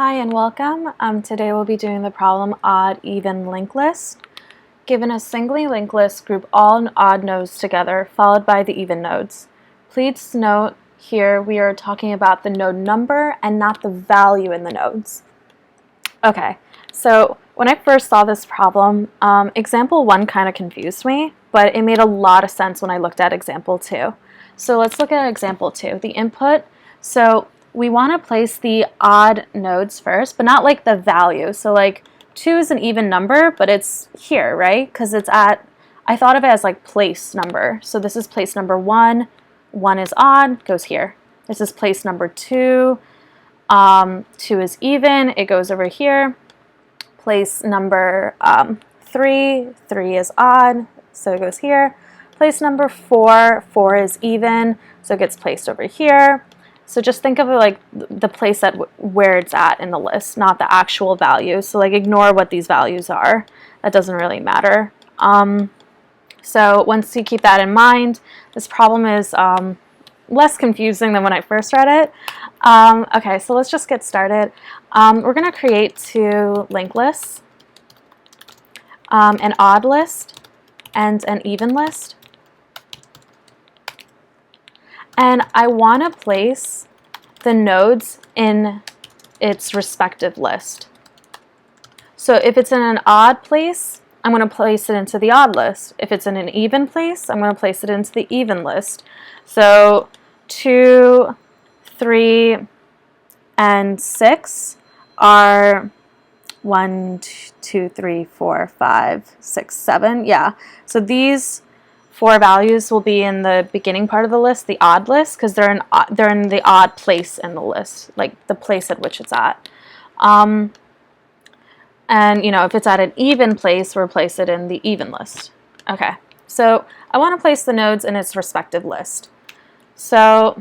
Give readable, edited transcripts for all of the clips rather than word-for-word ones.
Hi and welcome. Today we'll be doing the problem odd even linked list. Given a singly linked list, group all odd nodes together, followed by the even nodes. Please note here we are talking about the node number and not the value in the nodes. Okay, so when I first saw this problem, example 1 kind of confused me, but it made a lot of sense when I looked at example 2. So let's look at example 2, the input. So we want to place the odd nodes first, but not like the value. So like 2 is an even number, but it's here, right? Because it's at, I thought of it as like place number. So this is place number 1, 1 is odd, goes here. This is place number 2, 2 is even, it goes over here. Place number 3, 3 is odd, so it goes here. Place number 4, 4 is even, so it gets placed over here. So just think of it like the place at where it's at in the list, not the actual value. So like ignore what these values are. That doesn't really matter. So once you keep that in mind, this problem is less confusing than when I first read it. Okay, so let's just get started. We're going to create 2 linked lists, an odd list and an even list. And I want to place the nodes in its respective list. So if it's in an odd place, I'm going to place it into the odd list. If it's in an even place, I'm going to place it into the even list. So 2, 3, and 6 are 1, 2, 3, 4, 5, 6, 7. Yeah. So these 4 values will be in the beginning part of the list, the odd list, because they're in the odd place in the list, like the place at which it's at. And you know, if it's at an even place, we'll place it in the even list. Okay, so I want to place the nodes in its respective list. So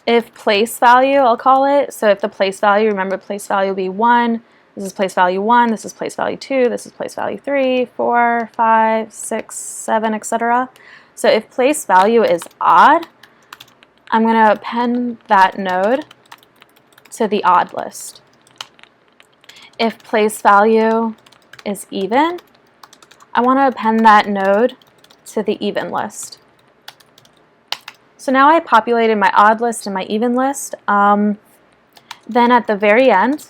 if place value, I'll call it, so if the place value, remember place value will be 1, this is place value 1, this is place value 2, this is place value 3, 4, 5, 6, 7, etc. So if place value is odd, I'm going to append that node to the odd list. If place value is even, I want to append that node to the even list. So now I populated my odd list and my even list. Then at the very end,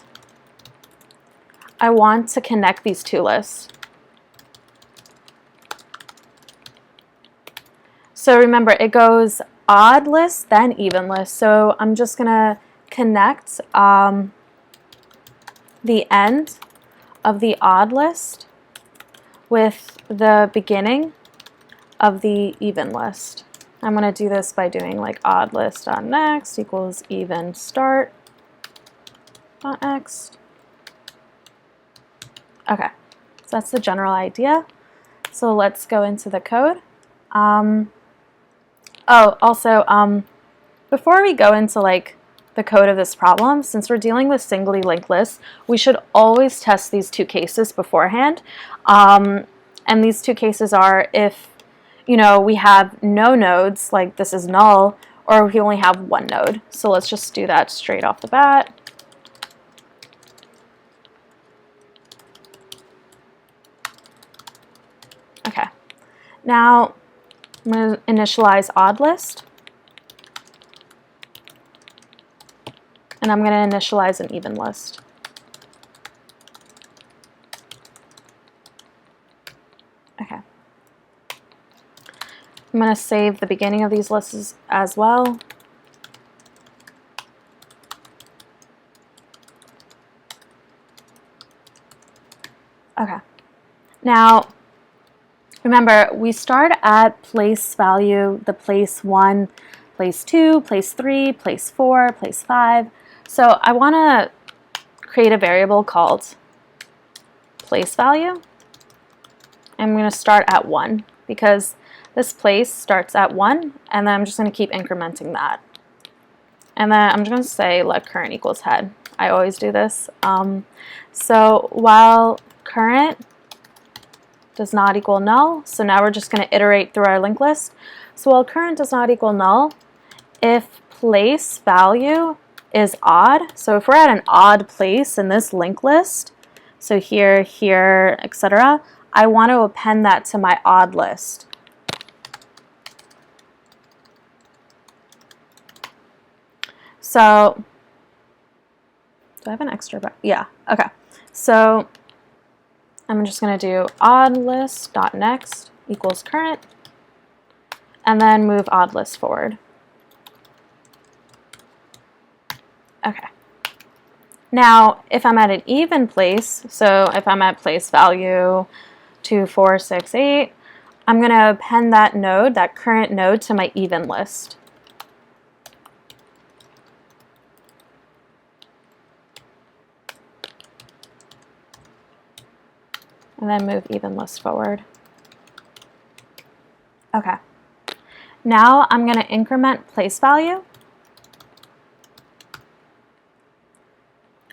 I want to connect these 2 lists. So remember, it goes odd list, then even list. So I'm just going to connect the end of the odd list with the beginning of the even list. I'm going to do this by doing like odd list on next equals even start on next. Okay, so that's the general idea. So let's go into the code. Before we go into like the code of this problem, since we're dealing with singly linked lists, we should always test these 2 cases beforehand. And these 2 cases are if, you know, we have no nodes, like this is null, or we only have 1 node. So let's just do that straight off the bat. Okay, now I'm going to initialize odd list, and I'm going to initialize an even list. Okay, I'm going to save the beginning of these lists as well. Okay, now remember, we start at place value, the place 1, place 2, place 3, place 4, place 5. So I want to create a variable called place value. I'm going to start at 1 because this place starts at 1, and then I'm just going to keep incrementing that. And then I'm just going to say let current equals head. I always do this. So while current does not equal null, so now we're just going to iterate through our linked list. So while current does not equal null, if place value is odd. So if we're at an odd place in this linked list, so here, here, etc., I want to append that to my odd list. So, do I have an extra? Yeah, okay. So I'm just going to do odd list.next equals current, and then move odd list forward. Okay. Now, if I'm at an even place, so if I'm at place value 2, 4, 6, 8, I'm going to append that node, that current node, to my even list. And then move even list forward. Okay. Now I'm going to increment place value.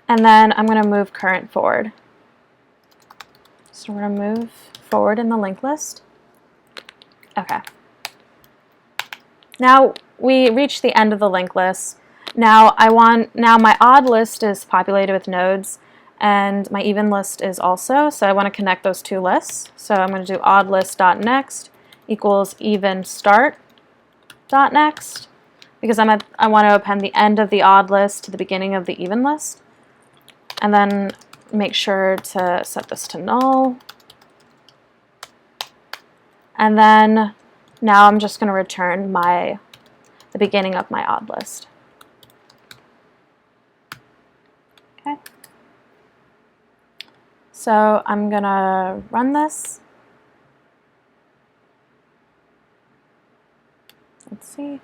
And then I'm going to move current forward. So we're going to move forward in the linked list. Okay. Now we reached the end of the linked list. Now my odd list is populated with nodes, and my even list is also, so I want to connect those two lists. So I'm going to do odd list.next equals even start.next, because I want to append the end of the odd list to the beginning of the even list. And then make sure to set this to null. And then now I'm just going to return the beginning of my odd list. Okay. So I'm going to run this. Let's see.